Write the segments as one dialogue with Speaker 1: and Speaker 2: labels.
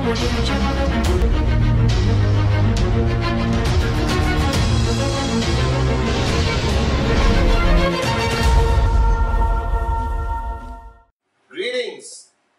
Speaker 1: Greetings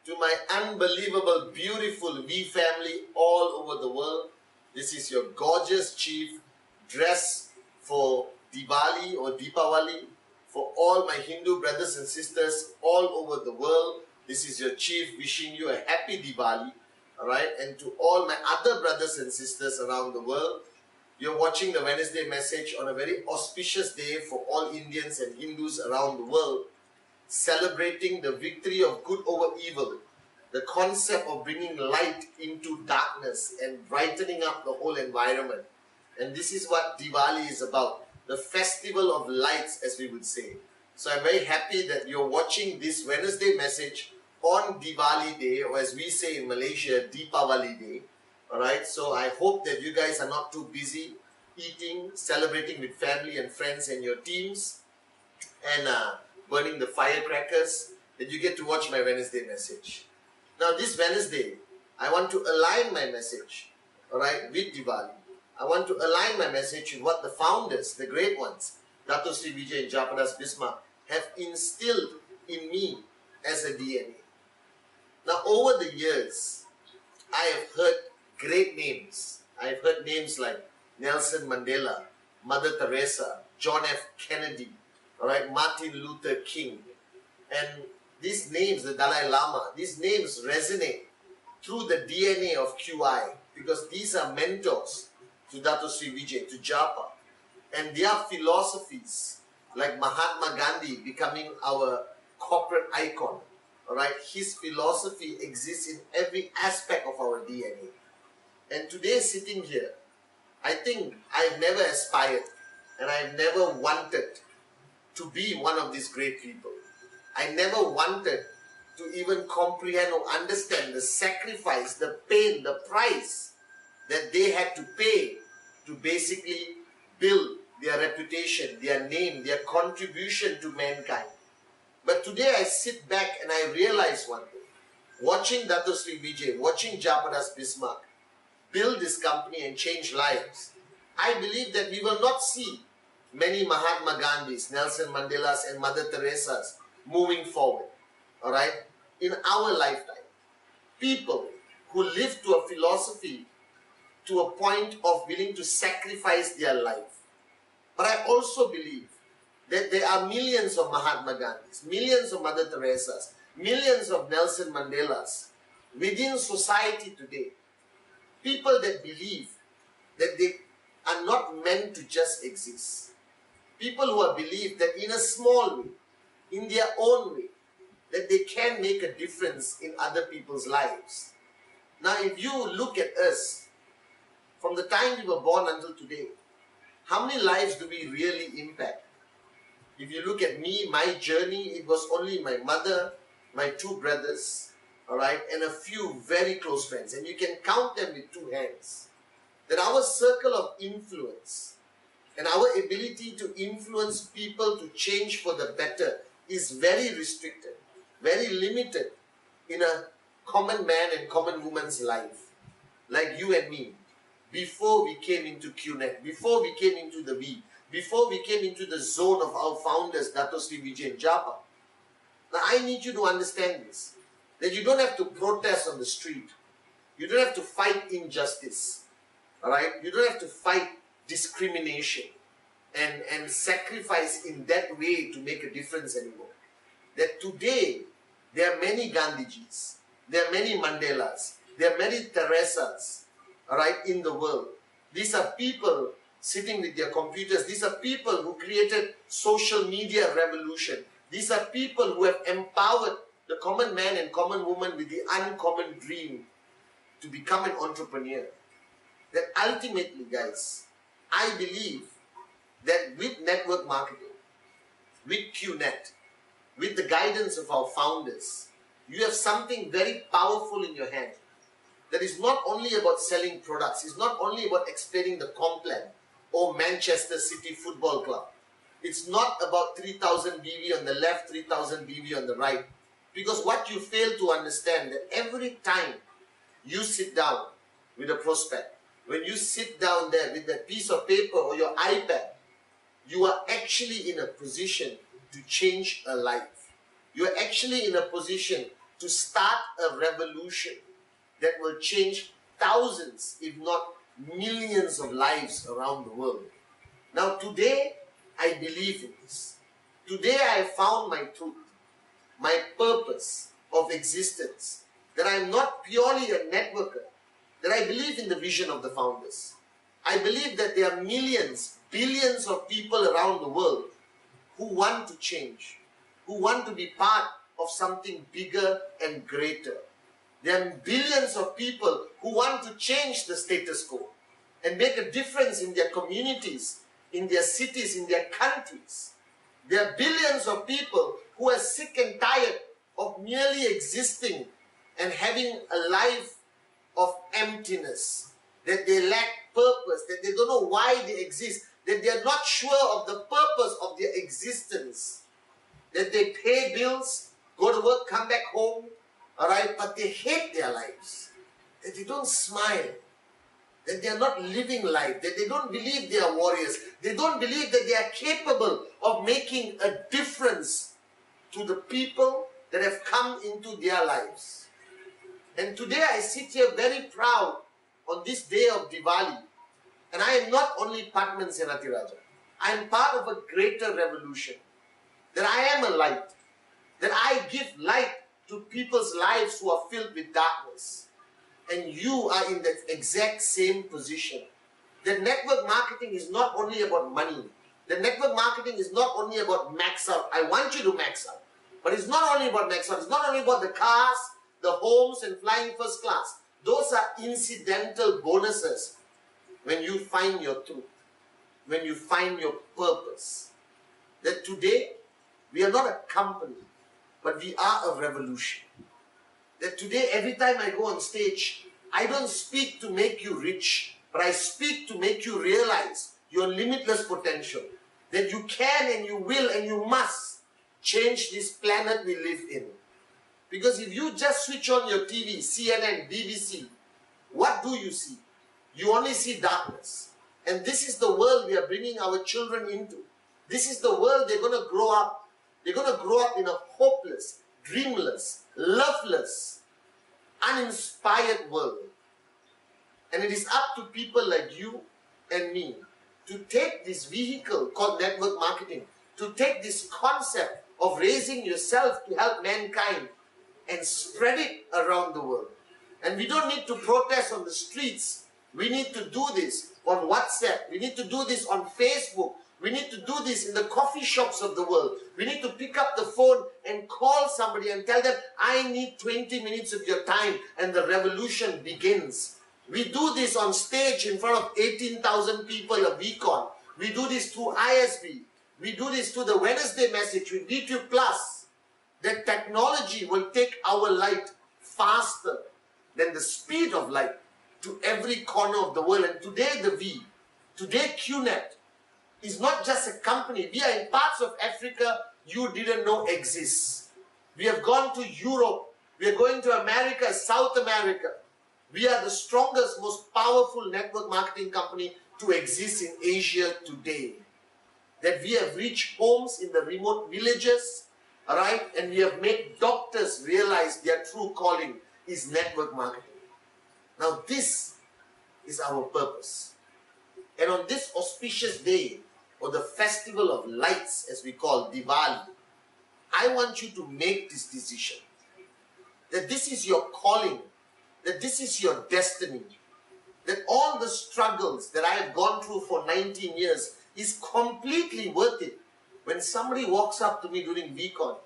Speaker 1: to my unbelievable, beautiful V family all over the world. This is your gorgeous chief dressed for Diwali or Deepawali. For all my Hindu brothers and sisters all over the world, this is your chief wishing you a happy Diwali. Alright, and to all my other brothers and sisters around the world, you're watching the Wednesday message on a very auspicious day for all Indians and Hindus around the world, celebrating the victory of good over evil, the concept of bringing light into darkness and brightening up the whole environment. And this is what Diwali is about, the festival of lights, as we would say. So I'm very happy that you're watching this Wednesday message on Diwali Day, or as we say in Malaysia, Deepawali Day. Alright, so I hope that you guys are not too busy eating, celebrating with family and friends and your teams, and burning the firecrackers, that you get to watch my Wednesday message. Now this Wednesday, I want to align my message, alright, with Diwali. I want to align my message with what the founders, the great ones, Dato Sri Vijay and Japadas Bismarck, have instilled in me as a DNA. Now over the years, I have heard great names. I have heard names like Nelson Mandela, Mother Teresa, John F. Kennedy, alright, Martin Luther King. And these names, the Dalai Lama, these names resonate through the DNA of QI, because these are mentors to Dato Sri Vijay, to Japa. And their philosophies, like Mahatma Gandhi becoming our corporate icon, alright, his philosophy exists in every aspect of our DNA. And today, sitting here, I think I've never aspired and I've never wanted to be one of these great people. I never wanted to even comprehend or understand the sacrifice, the pain, the price that they had to pay to basically build their reputation, their name, their contribution to mankind. But today I sit back and I realize one thing. Watching Dato Sri Vijay, watching Japadas Bismarck build this company and change lives, I believe that we will not see many Mahatma Gandhis, Nelson Mandelas and Mother Teresas moving forward, alright, in our lifetime. People who live to a philosophy to a point of willing to sacrifice their life. But I also believe that there are millions of Mahatma Gandhis, millions of Mother Teresas, millions of Nelson Mandelas within society today. People that believe that they are not meant to just exist. People who believe that in a small way, in their own way, that they can make a difference in other people's lives. Now, if you look at us, from the time we were born until today, how many lives do we really impact? If you look at me, my journey, it was only my mother, my two brothers, alright, and a few very close friends. And you can count them with two hands. That our circle of influence and our ability to influence people to change for the better is very restricted, very limited in a common man and common woman's life. Like you and me, before we came into QNET, before we came into the V, before we came into the zone of our founders, Dato Sri Vijay and Japa. Now I need you to understand this, that you don't have to protest on the street. You don't have to fight injustice. Alright? You don't have to fight discrimination and sacrifice in that way to make a difference anymore. That today, there are many Gandhijis, there are many Mandelas, there are many Teresas, alright, in the world. These are people sitting with their computers. These are people who created social media revolution. These are people who have empowered the common man and common woman with the uncommon dream to become an entrepreneur. That ultimately, guys, I believe that with network marketing, with QNET, with the guidance of our founders, you have something very powerful in your hand. That is not only about selling products, it's not only about explaining the Complan or Manchester City Football Club. It's not about 3000 BV on the left, 3000 BV on the right. Because what you fail to understand, that every time you sit down with a prospect, when you sit down there with that piece of paper or your iPad, you are actually in a position to change a life. You are actually in a position to start a revolution that will change thousands, if not millions of lives around the world. Now today, I believe in this. Today I have found my truth, my purpose of existence, that I am not purely a networker, that I believe in the vision of the founders. I believe that there are millions, billions of people around the world who want to change, who want to be part of something bigger and greater. There are billions of people who want to change the status quo and make a difference in their communities, in their cities, in their countries. There are billions of people who are sick and tired of merely existing and having a life of emptiness, that they lack purpose, that they don't know why they exist, that they are not sure of the purpose of their existence, that they pay bills, go to work, come back home, alright, but they hate their lives, that they don't smile, that they are not living life, that they don't believe they are warriors, they don't believe that they are capable of making a difference to the people that have come into their lives. And today I sit here very proud on this day of Diwali, and I am not only Pathman Sainatiraja, I am part of a greater revolution, that I am a light, that I give light to people's lives who are filled with darkness. And you are in that exact same position. The network marketing is not only about money. The network marketing is not only about max out. I want you to max out. But it's not only about max out. It's not only about the cars, the homes, and flying first class. Those are incidental bonuses when you find your truth, when you find your purpose. That today, we are not a company, but we are a revolution. That today, every time I go on stage, I don't speak to make you rich, but I speak to make you realize your limitless potential. That you can and you will and you must change this planet we live in. Because if you just switch on your TV, CNN, BBC, what do you see? You only see darkness. And this is the world we are bringing our children into. This is the world they're going to grow up. They're going to grow up in a hopeless, dreamless, loveless, uninspired world. And it is up to people like you and me to take this vehicle called network marketing, to take this concept of raising yourself to help mankind and spread it around the world. And we don't need to protest on the streets. We need to do this on WhatsApp. We need to do this on Facebook. We need to do this in the coffee shops of the world. We need to pick up the phone and call somebody and tell them, I need 20 minutes of your time, and the revolution begins. We do this on stage in front of 18,000 people a week on. We do this through ISB. We do this through the Wednesday message with D2 Plus. That technology will take our light faster than the speed of light to every corner of the world. And today the V, today QNET, is not just a company. We are in parts of Africa you didn't know exists. We have gone to Europe. We are going to America, South America. We are the strongest, most powerful network marketing company to exist in Asia today. That we have reached homes in the remote villages, all right? And we have made doctors realize their true calling is network marketing. Now this is our purpose. And on this auspicious day, or the festival of lights as we call Diwali, I want you to make this decision. That this is your calling, that this is your destiny, that all the struggles that I have gone through for 19 years is completely worth it. When somebody walks up to me during VCon,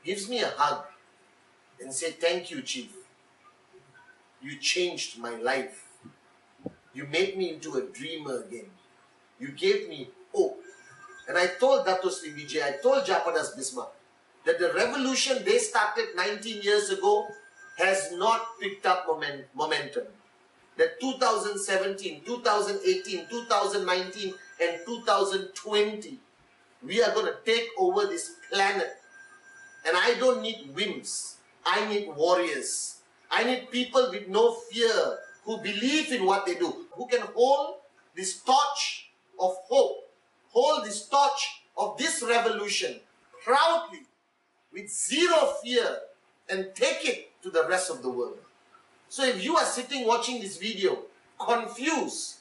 Speaker 1: gives me a hug and say, thank you, Chief. You changed my life. You made me into a dreamer again. You gave me hope. And I told Dato Sri Vijay, I told Japadas Bismarck, that the revolution they started 19 years ago has not picked up momentum. That 2017, 2018, 2019 and 2020, we are going to take over this planet. And I don't need whims. I need warriors. I need people with no fear, who believe in what they do, who can hold this torch of hope, hold this torch of this revolution proudly, with zero fear, and take it to the rest of the world. So if you are sitting watching this video, confused,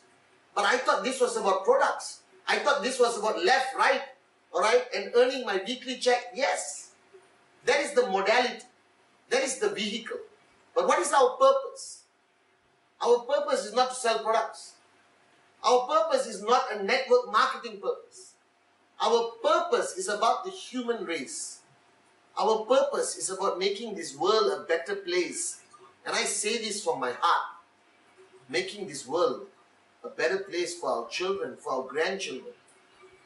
Speaker 1: but I thought this was about products, I thought this was about left, right, alright, and earning my weekly check. Yes, that is the modality, that is the vehicle. But what is our purpose? Our purpose is not to sell products. Our purpose is not a network marketing purpose. Our purpose is about the human race. Our purpose is about making this world a better place. And I say this from my heart. Making this world a better place for our children, for our grandchildren.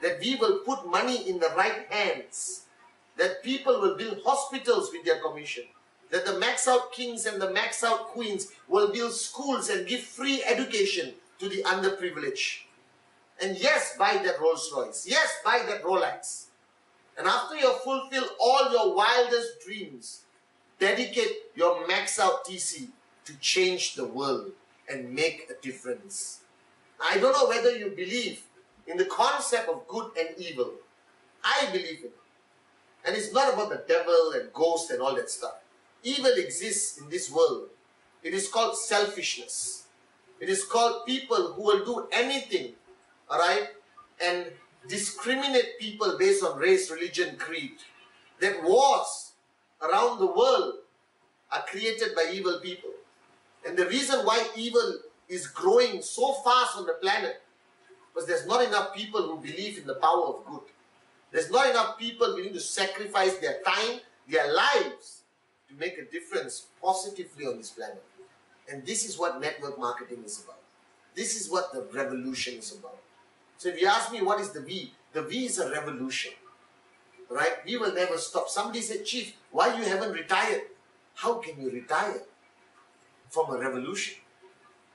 Speaker 1: That we will put money in the right hands. That people will build hospitals with their commission. That the max out kings and the max out queens will build schools and give free education to the underprivileged. And yes, buy that Rolls Royce. Yes, buy that Rolex. And after you have fulfilled all your wildest dreams, dedicate your max out TC to change the world and make a difference. I don't know whether you believe in the concept of good and evil. I believe in it. And it's not about the devil and ghosts and all that stuff. Evil exists in this world. It is called selfishness. It is called people who will do anything, alright, and discriminate people based on race, religion, creed. That wars around the world are created by evil people. And the reason why evil is growing so fast on the planet was there's not enough people who believe in the power of good. There's not enough people willing to sacrifice their time, their lives, to make a difference positively on this planet. And this is what network marketing is about. This is what the revolution is about. So if you ask me what is the V is a revolution. Right? We will never stop. Somebody said, Chief, why you haven't retired? How can you retire from a revolution?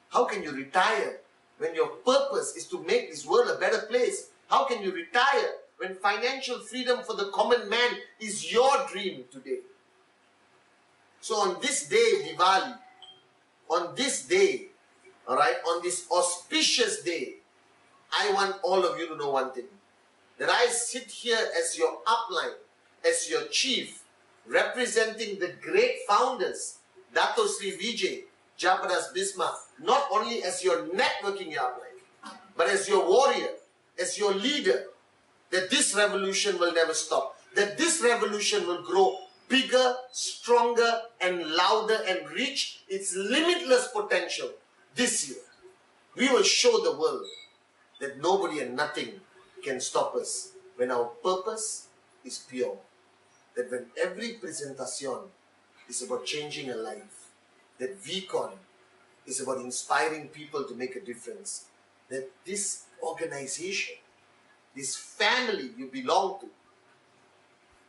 Speaker 1: How can you retire when your purpose is to make this world a better place? How can you retire when financial freedom for the common man is your dream today? So on this day, Diwali, on this day, alright, on this auspicious day, I want all of you to know one thing. That I sit here as your upline, as your chief, representing the great founders, Dato Sri Vijay, Japadas Bismarck, not only as your networking upline, but as your warrior, as your leader, that this revolution will never stop. That this revolution will grow bigger, stronger, and louder, and reach its limitless potential this year. We will show the world that nobody and nothing can stop us when our purpose is pure. That when every presentation is about changing a life, that VCon is about inspiring people to make a difference, that this organization, this family you belong to,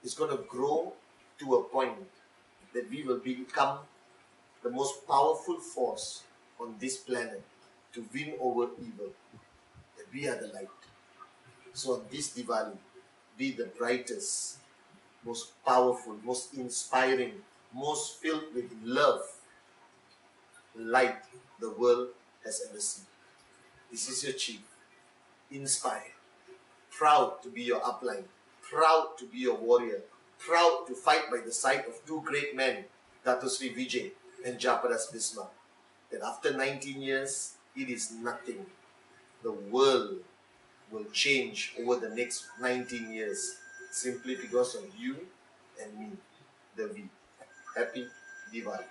Speaker 1: is going to grow to a point that we will become the most powerful force on this planet to win over evil. That we are the light. So on this Diwali, be the brightest, most powerful, most inspiring, most filled with love, light the world has ever seen. This is your chief, inspired, proud to be your upline, proud to be your warrior, proud to fight by the side of two great men, Dato Sri Vijay and Japadas Bismarck. That after 19 years, it is nothing. The world will change over the next 19 years simply because of you and me, the V. Happy Diwali.